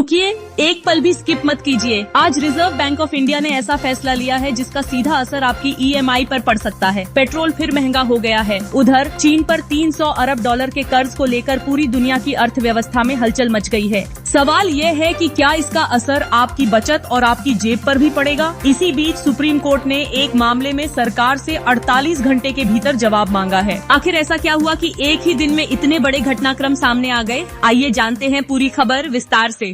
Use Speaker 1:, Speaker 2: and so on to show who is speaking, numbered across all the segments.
Speaker 1: रुकिए, एक पल भी स्किप मत कीजिए। आज रिजर्व बैंक ऑफ इंडिया ने ऐसा फैसला लिया है जिसका सीधा असर आपकी EMI पर पड़ सकता है। पेट्रोल फिर महंगा हो गया है। उधर चीन पर 300 अरब डॉलर के कर्ज को लेकर पूरी दुनिया की अर्थव्यवस्था में हलचल मच गई है। सवाल ये है कि क्या इसका असर आपकी बचत और आपकी जेब पर भी पड़ेगा। इसी बीच सुप्रीम कोर्ट ने एक मामले में सरकार से 48 घंटे के भीतर जवाब मांगा है। आखिर ऐसा क्या हुआ कि एक ही दिन में इतने बड़े घटनाक्रम सामने आ गए? आइए जानते हैं पूरी खबर विस्तार से।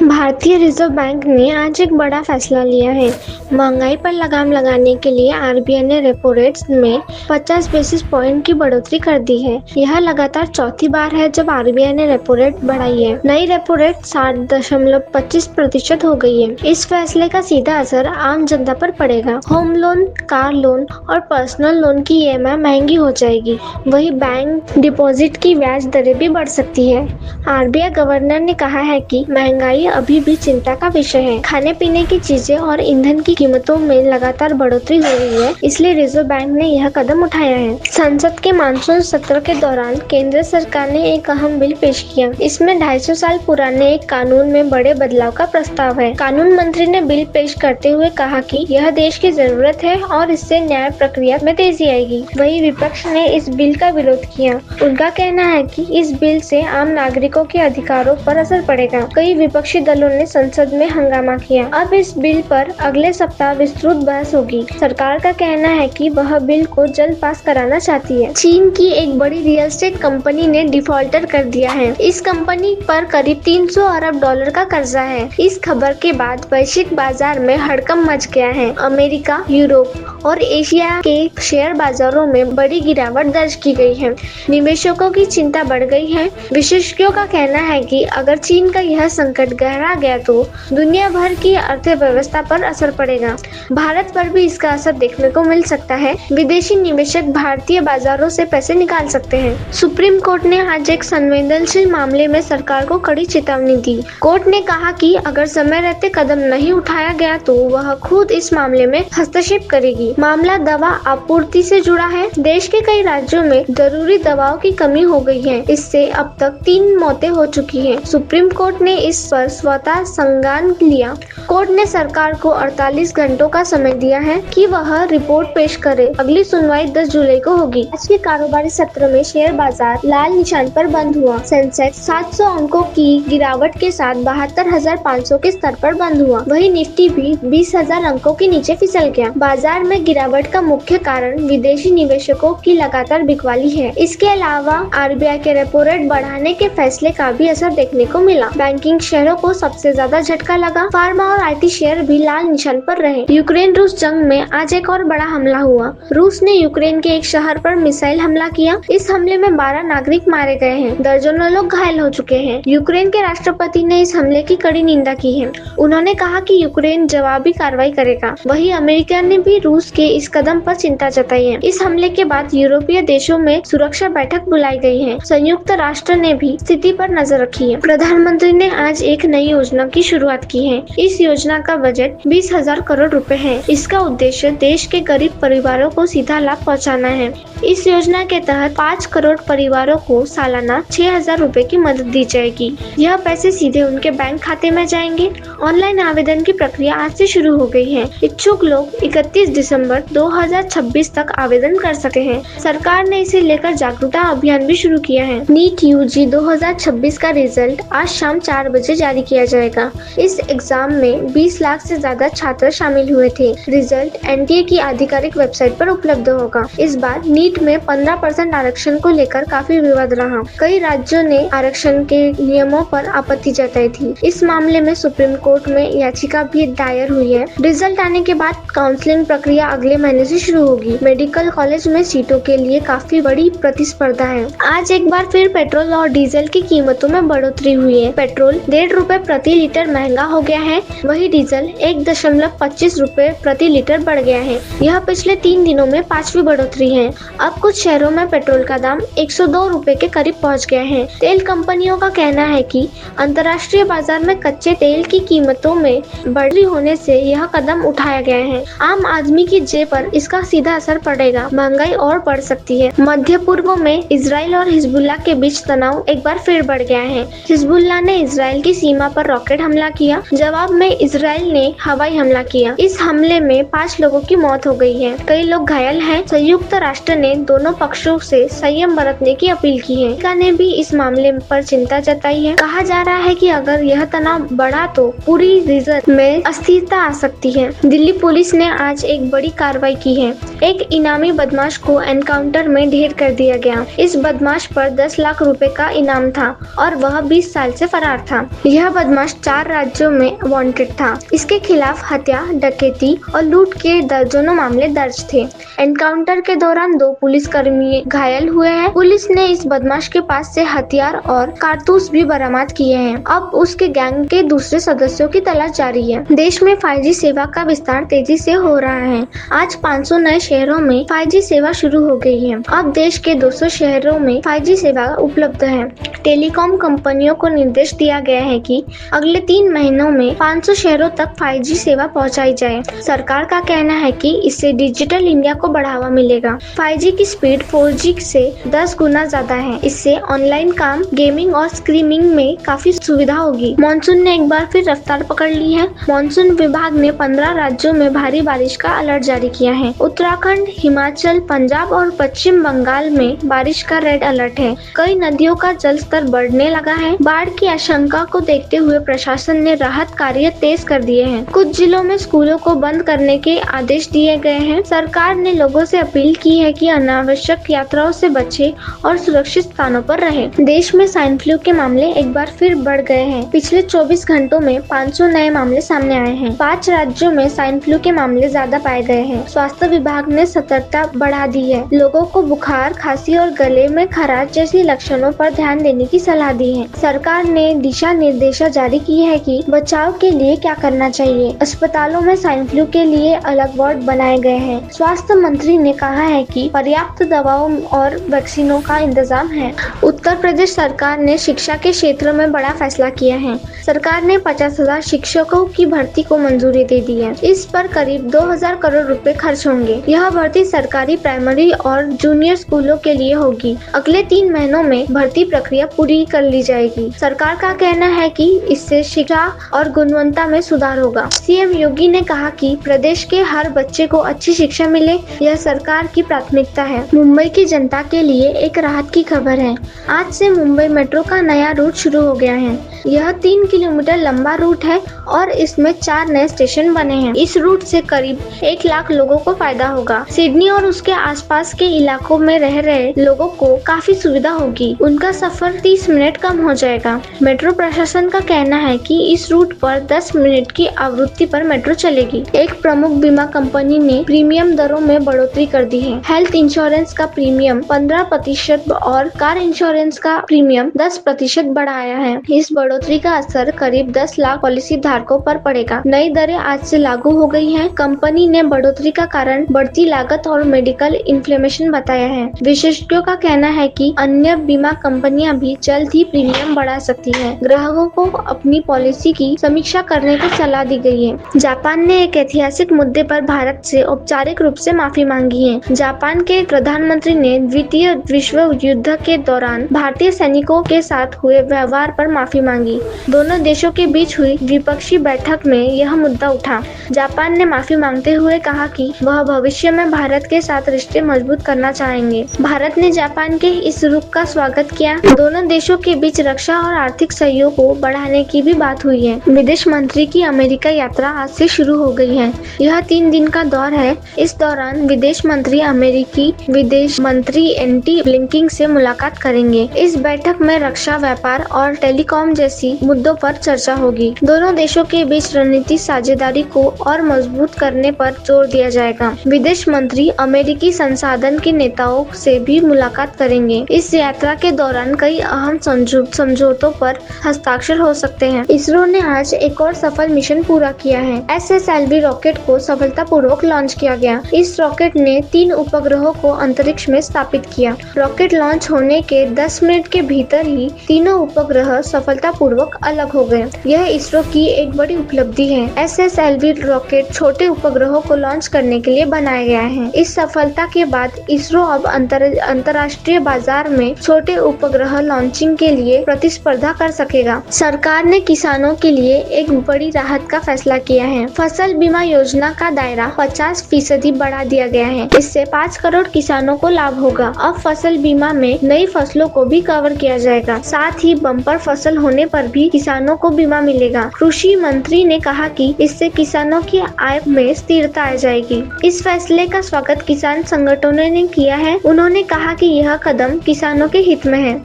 Speaker 2: भारतीय रिजर्व बैंक ने आज एक बड़ा फैसला लिया है। महंगाई पर लगाम लगाने के लिए RBI ने रेपो रेट में 50 बेसिस पॉइंट की बढ़ोतरी कर दी है। यह लगातार चौथी बार है जब RBI ने रेपो रेट बढ़ाई है। नई रेपो रेट 7.25% हो गई है। इस फैसले का सीधा असर आम जनता पर पड़ेगा। होम लोन, कार लोन और पर्सनल लोन की EMI महंगी हो जाएगी। वही बैंक डिपॉजिट की ब्याज दरें भी बढ़ सकती है। RBI गवर्नर ने कहा है कि महंगाई अभी भी चिंता का विषय है। खाने पीने की चीजें और ईंधन की कीमतों में लगातार बढ़ोतरी हो रही है, इसलिए रिजर्व बैंक ने यह कदम उठाया है। संसद के मानसून सत्र के दौरान केंद्र सरकार ने एक अहम बिल पेश किया। इसमें 250 साल पुराने एक कानून में बड़े बदलाव का प्रस्ताव है। कानून मंत्री ने बिल पेश करते हुए कहा कि यह देश की जरूरत है और इससे न्याय प्रक्रिया में तेजी आएगी। वहीं विपक्ष ने इस बिल का विरोध किया। उनका कहना है कि इस बिल से आम नागरिकों के अधिकारों पर असर पड़ेगा। कई विपक्षी दलों ने संसद में हंगामा किया। अब इस बिल पर अगले सप्ताह विस्तृत बहस होगी। सरकार का कहना है कि वह बिल को जल्द पास कराना चाहती है। चीन की एक बड़ी रियल एस्टेट कंपनी ने डिफॉल्टर कर दिया है। इस कंपनी पर करीब 300 अरब डॉलर का कर्जा है। इस खबर के बाद वैश्विक बाजार में हड़कंप मच गया है। अमेरिका, यूरोप और एशिया के शेयर बाजारों में बड़ी गिरावट दर्ज की गई है। निवेशकों की चिंता बढ़ गई है। विशेषज्ञों का कहना है कि अगर चीन का यह संकट गहरा गया तो दुनिया भर की अर्थव्यवस्था पर असर पड़ेगा। भारत पर भी इसका असर देखने को मिल सकता है। विदेशी निवेशक भारतीय बाजारों से पैसे निकाल सकते हैं। सुप्रीम कोर्ट ने आज एक संवेदनशील मामले में सरकार को कड़ी चेतावनी दी। कोर्ट ने कहा कि अगर समय रहते कदम नहीं उठाया गया तो वह खुद इस मामले में हस्तक्षेप करेगी। मामला दवा आपूर्ति से जुड़ा है। देश के कई राज्यों में जरूरी दवाओं की कमी हो गई है। इससे अब तक 3 मौतें हो चुकी हैं। सुप्रीम कोर्ट ने इस पर स्वतः संज्ञान लिया। कोर्ट ने सरकार को 48 घंटों का समय दिया है कि वह रिपोर्ट पेश करे। अगली सुनवाई 10 जुलाई को होगी। आज के कारोबारी सत्र में शेयर बाजार लाल निशान पर बंद हुआ। सेंसेक्स 700 अंकों की गिरावट के साथ 72,500 के स्तर पर बंद हुआ। वहीं निफ्टी भी 20,000 अंकों के नीचे फिसल गया। बाजार में गिरावट का मुख्य कारण विदेशी निवेशकों की लगातार बिकवाली है। इसके अलावा RBI के रेपो रेट बढ़ाने के फैसले का भी असर देखने को मिला। बैंकिंग शेयरों को सबसे ज्यादा झटका लगा। फार्मा और IT शेयर भी लाल निशान पर रहे। यूक्रेन रूस जंग में आज एक और बड़ा हमला हुआ। रूस ने यूक्रेन के एक शहर पर मिसाइल हमला किया। इस हमले में 12 नागरिक मारे गए हैं। दर्जनों लोग घायल हो चुके हैं। यूक्रेन के राष्ट्रपति ने इस हमले की कड़ी निंदा की है। उन्होंने कहा कि यूक्रेन जवाबी कार्रवाई करेगा। वहीं अमेरिका ने भी रूस के इस कदम पर चिंता जताई है। इस हमले के बाद यूरोपीय देशों में सुरक्षा बैठक बुलाई गई है। संयुक्त राष्ट्र ने भी स्थिति पर नजर रखी है। प्रधानमंत्री ने आज एक नई योजना की शुरुआत की है। इस योजना का बजट 20,000 करोड़ रुपए है। इसका उद्देश्य देश के गरीब परिवारों को सीधा लाभ पहुंचाना है। इस योजना के तहत 5 करोड़ परिवारों को सालाना 6,000 रुपए की मदद दी जाएगी। यह पैसे सीधे उनके बैंक खाते में जाएंगे। ऑनलाइन आवेदन की प्रक्रिया आज से शुरू हो गई है। इच्छुक लोग 31 दिसंबर 2026 तक आवेदन कर सकते हैं। सरकार ने इसे लेकर जागरूकता अभियान भी शुरू किया है। नीट UG 2026 का रिजल्ट आज शाम 4 बजे जारी किया जाएगा। इस एग्जाम में 20 लाख से ज्यादा छात्र शामिल हुए थे। रिजल्ट NTA की आधिकारिक वेबसाइट पर उपलब्ध होगा। इस बार नीट में 15% आरक्षण को लेकर काफी विवाद रहा। कई राज्यों ने आरक्षण के नियमों पर आपत्ति जताई थी। इस मामले में सुप्रीम कोर्ट में याचिका भी दायर हुई है। रिजल्ट आने के बाद काउंसलिंग प्रक्रिया अगले महीने से शुरू होगी। मेडिकल कॉलेज में सीटों के लिए काफी बड़ी प्रतिस्पर्धा है। आज एक बार फिर पेट्रोल और डीजल की कीमतों में बढ़ोतरी हुई है। पेट्रोल 1.5 रुपए प्रति लीटर महंगा हो गया है। वही डीजल 1.25 रुपए प्रति लीटर बढ़ गया है। यह पिछले 3 दिनों में 5वीं बढ़ोतरी है। अब कुछ शहरों में पेट्रोल का दाम 102 रुपए के करीब पहुंच गया है। तेल कंपनियों का कहना है कि अंतर्राष्ट्रीय बाजार में कच्चे तेल की कीमतों में बढ़ोतरी होने से यह कदम उठाया गया है। आम आदमी की जेब पर इसका सीधा असर पड़ेगा, महंगाई और बढ़ सकती है। मध्य पूर्व में इजराइल और हिजबुल्लाह के बीच तनाव एक बार फिर बढ़ गया है। हिजबुल्लाह ने इजराइल की सीमा पर रॉकेट हमला किया, जवाब में इजराइल ने हवाई हमला किया। इस हमले में 5 लोगों की मौत हो गई है, कई लोग घायल हैं। संयुक्त राष्ट्र ने दोनों पक्षों से संयम बरतने की अपील की है। अमेरिका ने भी इस मामले पर चिंता जताई है। कहा जा रहा है कि अगर यह तनाव बढ़ा तो पूरी रीजन में अस्थिरता आ सकती है। दिल्ली पुलिस ने आज एक बड़ी कार्रवाई की है। एक इनामी बदमाश को एनकाउंटर में ढेर कर दिया गया। इस बदमाश पर 10 लाख रुपए का इनाम था और वह 20 साल से फरार था। यह बदमाश 4 राज्यों में वांटेड था। इसके खिलाफ हत्या, डकैती और लूट के दर्जनों मामले दर्ज थे। एनकाउंटर के दौरान 2 पुलिसकर्मी घायल हुए हैं। पुलिस ने इस बदमाश के पास से हथियार और कारतूस भी बरामद किए हैं। अब उसके गैंग के दूसरे सदस्यों की तलाश जारी है। देश में 5G सेवा का विस्तार तेजी से हो रहा है। आज 500 नए शहरों में 5G सेवा शुरू हो गई है। अब देश के 200 शहरों में 5G सेवा उपलब्ध है। टेलीकॉम कंपनियों को निर्देश दिया गया है कि अगले 3 महीनों में 500 शहरों तक 5G सेवा पहुंचाई जाए। सरकार का कहना है कि इससे डिजिटल इंडिया को बढ़ावा मिलेगा। 5G की स्पीड 4G से 10 गुना ज्यादा है। इससे ऑनलाइन काम, गेमिंग और स्ट्रीमिंग में काफी सुविधा होगी। मानसून ने एक बार फिर रफ्तार पकड़ ली है। मानसून विभाग ने 15 राज्यों में भारी बारिश का अलर्ट जारी किया है। उत्तराखंड, हिमाचल, पंजाब और पश्चिम बंगाल में बारिश का रेड अलर्ट है। कई नदियों का जल स्तर बढ़ने लगा है। बाढ़ की आशंका को देखते हुए प्रशासन ने राहत कार्य तेज कर दिए हैं। कुछ जिलों में स्कूलों को बंद करने के आदेश दिए गए हैं। सरकार ने लोगों से अपील की है कि अनावश्यक यात्राओं से बचे और सुरक्षित स्थानों पर रहें। देश में स्वाइन फ्लू के मामले एक बार फिर बढ़ गए हैं। पिछले 24 घंटों में 500 नए मामले सामने आए हैं। 5 राज्यों में स्वाइन फ्लू के मामले ज्यादा पाए गए हैं। स्वास्थ्य विभाग ने सतर्कता बढ़ा दी है। लोगों को बुखार, खांसी और गले में खराश जैसी लक्षणों पर ध्यान देने की सलाह दी है। सरकार ने दिशा निर्देश जारी की है कि बचाव के लिए क्या करना चाहिए। अस्पतालों में स्वाइन फ्लू के लिए अलग वार्ड बनाए गए हैं। स्वास्थ्य मंत्री ने कहा है कि पर्याप्त दवाओं और वैक्सीनों का इंतजाम है। उत्तर प्रदेश सरकार ने शिक्षा के क्षेत्र में बड़ा फैसला किया है। सरकार ने 50,000 शिक्षकों की भर्ती को मंजूरी दे दी है। इस पर करीब 2,000 करोड़ रुपए खर्च होंगे। यह भर्ती सरकारी प्राइमरी और जूनियर स्कूलों के लिए होगी। अगले 3 महीनों में भर्ती प्रक्रिया पूरी कर ली जाएगी। सरकार का कहना है कि इससे शिक्षा और गुणवत्ता में सुधार होगा। सीएम योगी ने कहा कि प्रदेश के हर बच्चे को अच्छी शिक्षा मिले, यह सरकार की प्राथमिकता है। मुंबई की जनता के लिए एक राहत की खबर है। आज से मुंबई मेट्रो का नया रूट शुरू हो गया है। यह 3 किलोमीटर लंबा रूट है और इसमें 4 नए स्टेशन बने हैं। इस रूट से करीब 1 लाख लोगों को फायदा होगा। सिडनी और उसके आसपास के इलाकों में रह रहे लोगों को काफी सुविधा होगी। उनका सफर 30 मिनट कम हो जाएगा। मेट्रो प्रशासन का कहना है कि इस रूट पर 10 मिनट की आवृत्ति पर मेट्रो चलेगी। एक प्रमुख बीमा कंपनी ने प्रीमियम दरों में बढ़ोतरी कर दी है। हेल्थ इंश्योरेंस का प्रीमियम 15% और कार इंश्योरेंस का प्रीमियम 10% बढ़ाया है। इस बढ़ोतरी का असर करीब 10 लाख पॉलिसी धारकों पर पड़ेगा। नई दरें आज से लागू हो गई हैं। कंपनी ने बढ़ोतरी का कारण बढ़ती लागत और मेडिकल इन्फ्लेमेशन बताया है। विशेषज्ञों का कहना है कि अन्य बीमा कंपनियां भी जल्द ही प्रीमियम बढ़ा सकती हैं। ग्राहकों को अपनी पॉलिसी की समीक्षा करने की सलाह दी गई है। जापान ने एक ऐतिहासिक मुद्दे पर भारत से औपचारिक रूप से माफी मांगी है। जापान के प्रधानमंत्री ने द्वितीय विश्व युद्ध के दौरान भारतीय सैनिकों के साथ हुए व्यवहार पर माफी मांगी। दोनों देशों के बीच हुई द्विपक्षीय बैठक में यह मुद्दा उठा। जापान ने माफी मांगते हुए कहा कि वह भविष्य में भारत के साथ रिश्ते मजबूत करना चाहेंगे। भारत ने जापान के इस रुख का स्वागत किया। दोनों देशों के बीच रक्षा और आर्थिक सहयोग को बढ़ाने की भी बात हुई है। विदेश मंत्री की अमेरिका यात्रा आज से शुरू हो गई है। यह 3 दिन का दौर है। इस दौरान विदेश मंत्री अमेरिकी विदेश मंत्री एंटी ब्लिंकिंग से मुलाकात करेंगे। इस बैठक में रक्षा, व्यापार और टेलीकॉम जैसी मुद्दों पर चर्चा होगी। दोनों देशों के बीच रणनीतिक साझेदारी को और मजबूत करने पर जोर दिया जाएगा। विदेश मंत्री अमेरिकी संसाधन के नेताओं से भी मुलाकात करेंगे। इस यात्रा के दौरान कई अहम समझौतों पर हस्ताक्षर हो सकते हैं। इसरो ने आज एक और सफल मिशन पूरा किया है। SSLV रॉकेट को सफलतापूर्वक लॉन्च किया गया। इस रॉकेट ने 3 उपग्रहों उपग्रहों को अंतरिक्ष में स्थापित किया। रॉकेट लॉन्च होने के 10 मिनट के भीतर ही तीनों उपग्रह सफलतापूर्वक अलग हो गए। यह इसरो की एक बड़ी उपलब्धि है। SSLV रॉकेट छोटे उपग्रहों को लॉन्च करने के लिए बनाया गया है। इस सफलता के बाद इसरो अब अंतर्राष्ट्रीय बाजार में छोटे उपग्रह लॉन्चिंग के लिए प्रतिस्पर्धा कर सकेगा। सरकार ने किसानों के लिए एक बड़ी राहत का फैसला किया है। फसल बीमा योजना का दायरा 50% बढ़ा दिया गया है। इससे 5 करोड़ किसानों को लाभ होगा। अब फसल बीमा में नई फसलों को भी कवर किया जाएगा। साथ ही बम्पर फसल होने पर भी किसानों को बीमा मिलेगा। कृषि मंत्री ने कहा कि इससे किसानों की आय में स्थिरता आ जाएगी। इस फैसले का स्वागत किसान संगठनों ने किया है। उन्होंने कहा कि यह कदम किसानों के हित में है।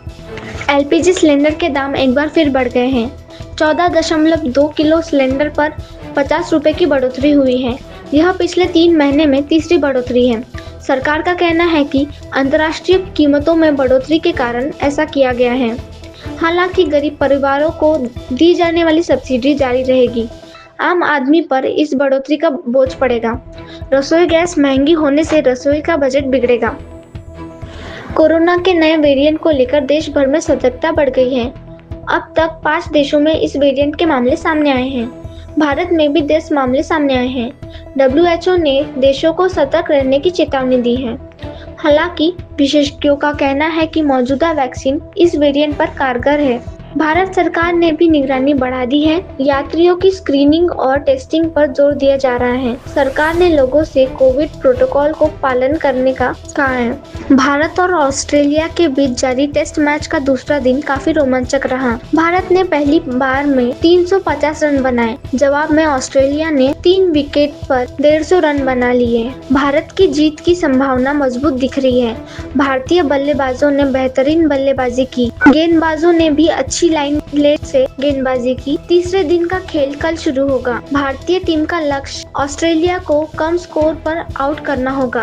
Speaker 2: LPG सिलेंडर के दाम एक बार फिर बढ़ गए हैं। 14.2 किलो सिलेंडर पर 50 रुपए की बढ़ोतरी हुई है। यह पिछले 3 महीने में तीसरी बढ़ोतरी है। सरकार का कहना है कि अंतर्राष्ट्रीय कीमतों में बढ़ोतरी के कारण ऐसा किया गया है। हालांकि गरीब परिवारों को दी जाने वाली सब्सिडी जारी रहेगी। आम आदमी पर इस बढ़ोतरी का बोझ पड़ेगा। रसोई गैस महंगी होने से रसोई का बजट बिगड़ेगा। कोरोना के नए वेरिएंट को लेकर देश भर में सतर्कता बढ़ गई है। अब तक 5 देशों में इस वेरिएंट के मामले सामने आए हैं। भारत में भी 10 मामले सामने आए हैं। WHO ने देशों को सतर्क रहने की चेतावनी दी है। हालांकि विशेषज्ञों का कहना है कि मौजूदा वैक्सीन इस वेरिएंट पर कारगर है। भारत सरकार ने भी निगरानी बढ़ा दी है। यात्रियों की स्क्रीनिंग और टेस्टिंग पर जोर दिया जा रहा है। सरकार ने लोगों से कोविड प्रोटोकॉल को पालन करने का कहा है। भारत और ऑस्ट्रेलिया के बीच जारी टेस्ट मैच का दूसरा दिन काफी रोमांचक रहा। भारत ने पहली बार में 350 रन बनाए। जवाब में ऑस्ट्रेलिया ने 3 विकेट पर 150 रन बना लिए। भारत की जीत की संभावना मजबूत दिख रही है। भारतीय बल्लेबाजों ने बेहतरीन बल्लेबाजी की। गेंदबाजों ने भी अच्छी लाइन लेट से गेंदबाजी की। तीसरे दिन का खेल कल शुरू होगा। भारतीय टीम का लक्ष्य ऑस्ट्रेलिया को कम स्कोर पर आउट करना होगा।